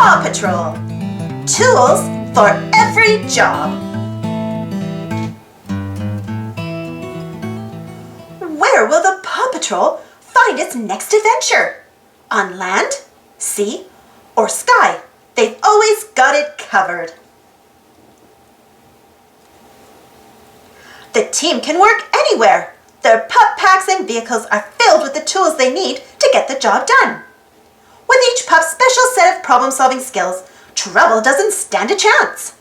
Paw Patrol. Tools for every job. Where will the Paw Patrol find its next adventure? On land, sea, or sky? They've always got it covered. The team can work anywhere. Their pup packs and vehicles are filled with the tools they need to get the job done. With each pup's special set of problem-solving skills, trouble doesn't stand a chance.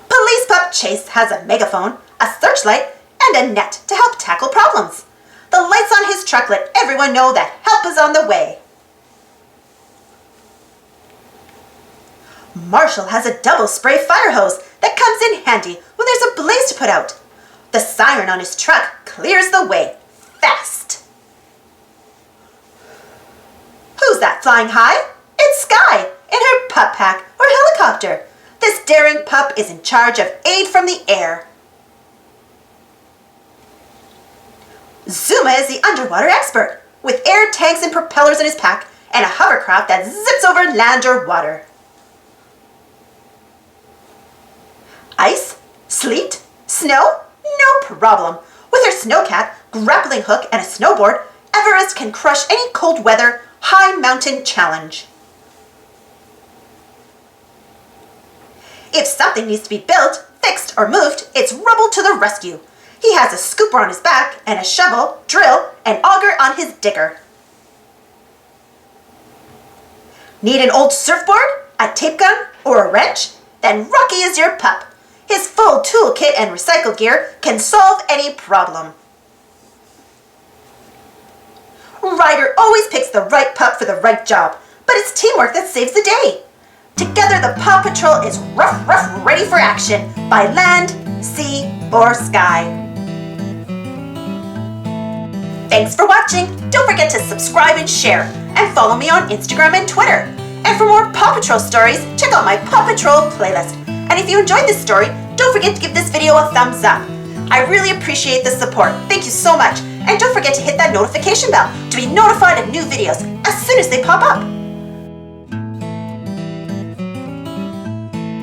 Police pup Chase has a megaphone, a searchlight, and a net to help tackle problems. The lights on his truck let everyone know that help is on the way. Marshall has a double spray fire hose that comes in handy when there's a blaze to put out. The siren on his truck clears the way fast. Who's that flying high? It's Sky in her Pup Pack or helicopter. This daring pup is in charge of aid from the air. Zuma is the underwater expert, with air tanks and propellers in his pack and a hovercraft that zips over land or water. Ice, sleet, snow? No problem. With her snowcat, grappling hook, and a snowboard, Everest can crush any cold weather, high mountain challenge. If something needs to be built, fixed, or moved, it's Rubble to the rescue. He has a scooper on his back and a shovel, drill, and auger on his digger. Need an old surfboard, a tape gun, or a wrench? Then Rocky is your pup. His full toolkit and recycled gear can solve any problem. Ryder always picks the right pup for the right job, but it's teamwork that saves the day. Together, the Paw Patrol is rough, ready for action by land, sea, or sky. Thanks for watching. Don't forget to subscribe and share, and follow me on Instagram and Twitter. And for more Paw Patrol stories, check out my Paw Patrol playlist. And if you enjoyed this story, don't forget to give this video a thumbs up. I really appreciate the support. Thank you so much. And don't forget to hit that notification bell to be notified of new videos as soon as they pop up.